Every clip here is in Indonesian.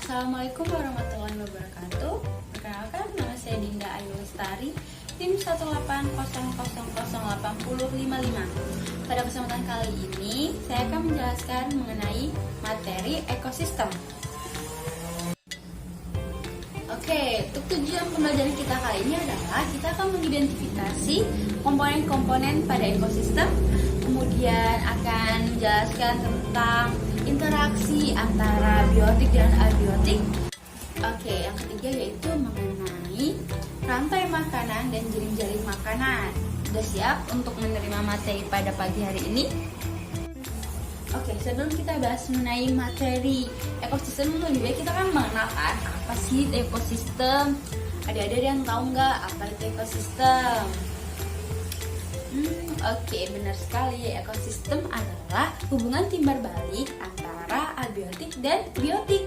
Assalamualaikum warahmatullahi wabarakatuh. Perkenalkan, nama saya Dinda Ayu Lestari, tim 180008055. Pada kesempatan kali ini, saya akan menjelaskan mengenai materi ekosistem. Oke, untuk tujuan pembelajaran kita kali ini adalah kita akan mengidentifikasi komponen-komponen pada ekosistem, kemudian akan menjelaskan tentang interaksi antara biotik dan abiotik. Oke, yang ketiga yaitu mengenai rantai makanan dan jaring-jaring makanan. Sudah siap untuk menerima materi pada pagi hari ini? Oke, sebelum kita bahas mengenai materi ekosistem, lebih baik kita kan mengenalkan apa sih ekosistem. Ada yang tahu nggak apa itu ekosistem? Oke, benar sekali. Ekosistem adalah hubungan timbal balik antara abiotik dan biotik.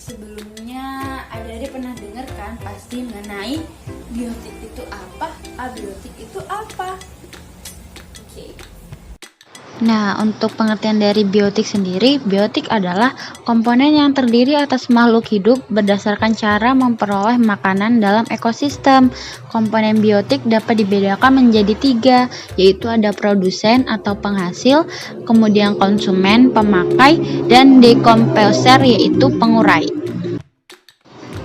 Sebelumnya adik-adik pernah dengar kan pasti mengenai biotik itu apa, abiotik itu apa. Oke. Nah, untuk pengertian dari biotik sendiri, biotik adalah komponen yang terdiri atas makhluk hidup berdasarkan cara memperoleh makanan dalam ekosistem. Komponen biotik dapat dibedakan menjadi 3, yaitu ada produsen atau penghasil, kemudian konsumen, pemakai, dan dekomposer yaitu pengurai.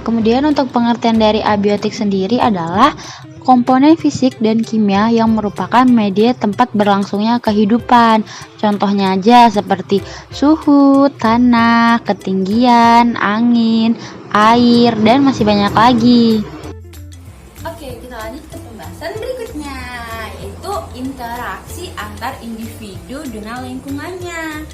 Kemudian untuk pengertian dari abiotik sendiri adalah komponen fisik dan kimia yang merupakan media tempat berlangsungnya kehidupan. Contohnya aja seperti suhu, tanah, ketinggian, angin, air, dan masih banyak lagi. Oke, kita lanjut ke pembahasan berikutnya, yaitu interaksi antar individu dengan lingkungannya.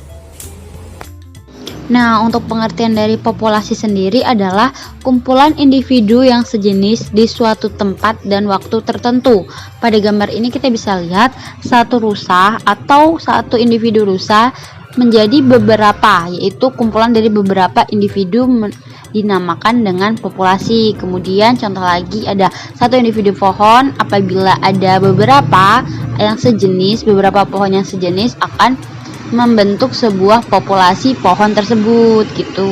Nah, untuk pengertian dari populasi sendiri adalah kumpulan individu yang sejenis di suatu tempat dan waktu tertentu. Pada gambar ini kita bisa lihat satu rusa atau satu individu rusa menjadi beberapa, yaitu kumpulan dari beberapa individu dinamakan dengan populasi. Kemudian contoh lagi ada satu individu pohon, apabila ada beberapa yang sejenis, beberapa pohon yang sejenis akan membentuk sebuah populasi pohon tersebut gitu.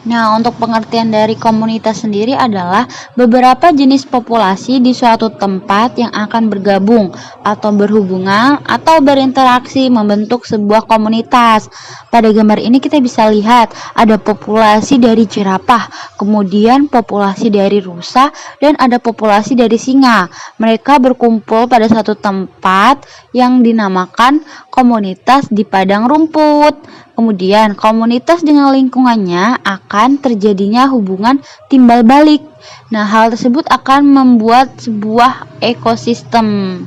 Nah, untuk pengertian dari komunitas sendiri adalah beberapa jenis populasi di suatu tempat yang akan bergabung atau berhubungan atau berinteraksi membentuk sebuah komunitas. Pada gambar ini kita bisa lihat ada populasi dari jerapah, kemudian populasi dari rusa, dan ada populasi dari singa. Mereka berkumpul pada satu tempat yang dinamakan komunitas di padang rumput. Kemudian komunitas dengan lingkungannya akan terjadinya hubungan timbal balik. Nah, hal tersebut akan membuat sebuah ekosistem.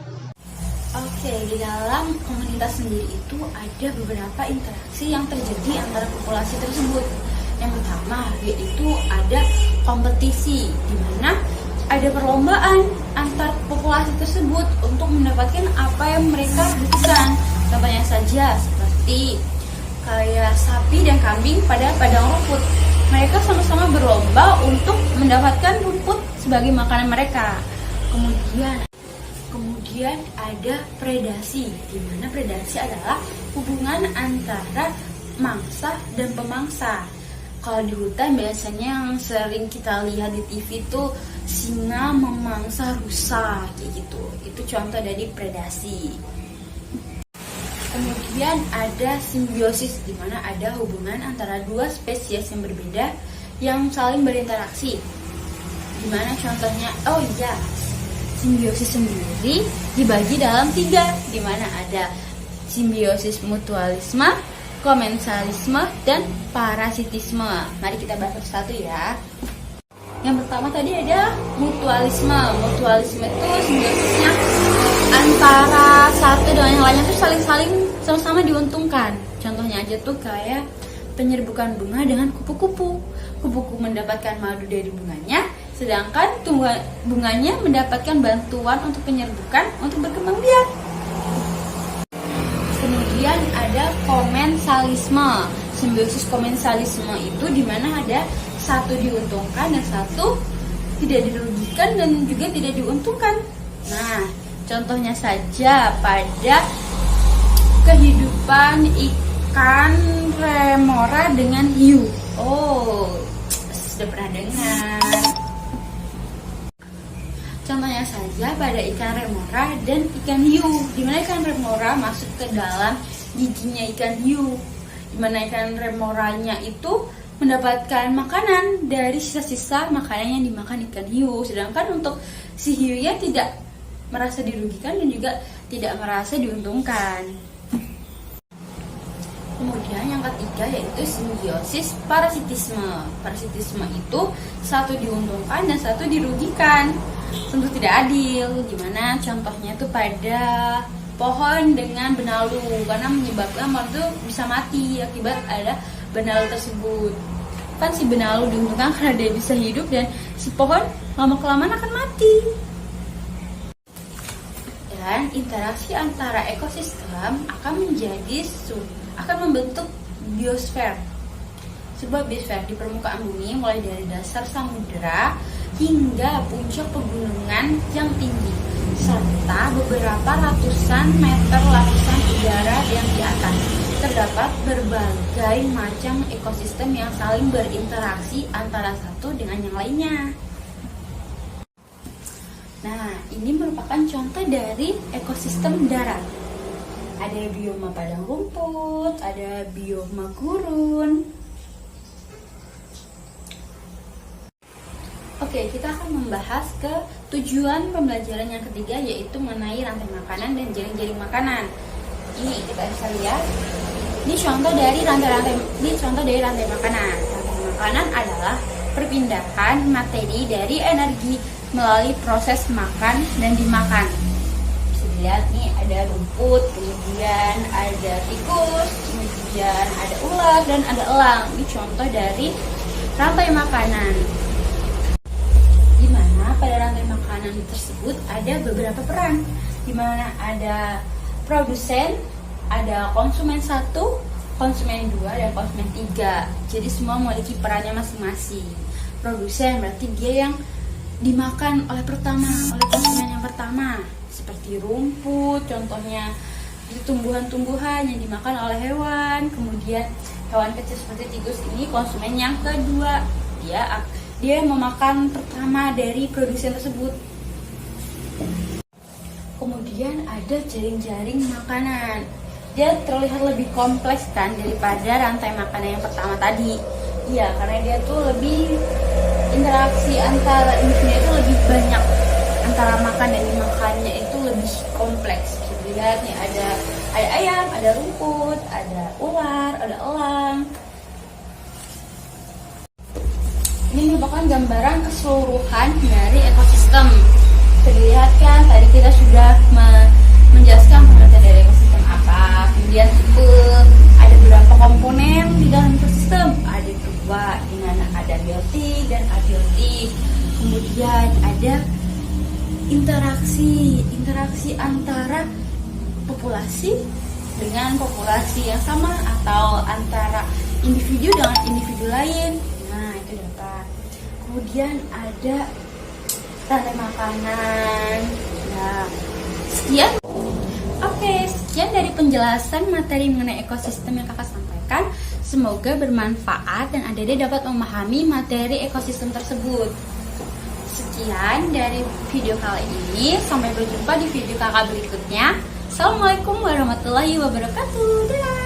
Oke, di dalam komunitas sendiri itu ada beberapa interaksi yang terjadi antara populasi tersebut. Yang pertama yaitu ada kompetisi, di mana ada perlombaan antar populasi tersebut untuk mendapatkan apa yang mereka butuhkan. Contohnya saja seperti kayak sapi dan kambing pada padang rumput. Mereka sama-sama berlomba untuk mendapatkan rumput sebagai makanan mereka. Kemudian ada predasi, di mana predasi adalah hubungan antara mangsa dan pemangsa. Kalau di hutan biasanya yang sering kita lihat di TV itu singa memangsa rusa kayak gitu. Itu contoh dari predasi. Kemudian ada simbiosis, di mana ada hubungan antara dua spesies yang berbeda yang saling berinteraksi. Di mana contohnya, simbiosis sendiri dibagi dalam 3, di mana ada simbiosis mutualisme, komensalisme, dan parasitisme. Mari kita bahas satu ya. Yang pertama tadi ada mutualisme. Mutualisme itu simbiosisnya antara satu dengan yang lainnya tuh saling sama-sama diuntungkan. Contohnya aja tuh kayak penyerbukan bunga dengan kupu-kupu. Kupu-kupu mendapatkan madu dari bunganya, sedangkan bunganya mendapatkan bantuan untuk penyerbukan untuk berkembang biak. Kemudian ada komensalisme. Simbiosis komensalisme itu di mana ada satu diuntungkan dan satu tidak dirugikan dan juga tidak diuntungkan. Nah, contohnya saja pada kehidupan ikan remora dengan hiu. Oh, sudah pernah dengar. Contohnya saja pada ikan remora dan ikan hiu, di mana ikan remora masuk ke dalam giginya ikan hiu, di mana ikan remoranya itu mendapatkan makanan dari sisa-sisa makanan yang dimakan ikan hiu, sedangkan untuk si hiunya tidak merasa dirugikan dan juga tidak merasa diuntungkan. Kemudian yang ketiga yaitu simbiosis parasitisme. Parasitisme itu satu diuntungkan dan satu dirugikan. Tentu tidak adil. Gimana contohnya itu pada pohon dengan benalu, karena menyebabkan pohon itu bisa mati akibat ada benalu tersebut. Kan si benalu diuntungkan karena dia bisa hidup dan si pohon lama-kelamaan akan mati. Dan interaksi antara ekosistem akan membentuk biosfer. Sebuah biosfer di permukaan bumi mulai dari dasar samudera hingga puncak pegunungan yang tinggi, serta beberapa ratusan meter lapisan udara yang di atas. Terdapat berbagai macam ekosistem yang saling berinteraksi antara satu dengan yang lainnya. Nah, ini merupakan contoh dari ekosistem darat. Ada bioma padang rumput, ada bioma gurun. Oke, kita akan membahas ke tujuan pembelajaran yang ketiga, yaitu mengenai rantai makanan dan jaring-jaring makanan. Ini kita bisa lihat. Ini contoh dari rantai makanan. Rantai makanan adalah perpindahan materi dari energi melalui proses makan dan dimakan. Bisa dilihat nih, ada rumput, kemudian ada tikus, kemudian ada ulat dan ada elang. Ini contoh dari rantai makanan. Di mana pada rantai makanan tersebut ada beberapa peran, di mana ada produsen, ada konsumen 1, konsumen 2, dan konsumen 3. Jadi semua memiliki perannya masing-masing. Produsen berarti dia yang dimakan oleh konsumen yang pertama, seperti rumput, contohnya itu tumbuhan-tumbuhan yang dimakan oleh hewan. Kemudian hewan kecil seperti tikus ini konsumen yang kedua, dia memakan pertama dari produsen tersebut. Kemudian ada jaring-jaring makanan. Dia terlihat lebih kompleks kan daripada rantai makanan yang pertama tadi. Iya, karena dia tuh lebih interaksi antara individunya itu lebih banyak, antara makan dan dimakannya itu lebih kompleks. Lihat nih, ada ayam, ada rumput, ada ular, ada elang. Ini merupakan gambaran keseluruhan dari ekosistem. Terlihat kan tadi kita sudah menjelaskan pengertian dari ekosistem apa, kemudian ada beberapa komponen di dalam ekosistem. Ada dua, di mana ada biotik dan abiotik. Kemudian ada interaksi antara populasi dengan populasi yang sama atau antara individu dengan individu lain. Nah, itu dapat. Kemudian ada rantai makanan. Nah, sekian. Sekian dari penjelasan materi mengenai ekosistem yang kakak sampaikan. Semoga bermanfaat dan adik-adik dapat memahami materi ekosistem tersebut. Sekian dari video kali ini. Sampai berjumpa di video kakak berikutnya. Assalamualaikum warahmatullahi wabarakatuh. Dadah.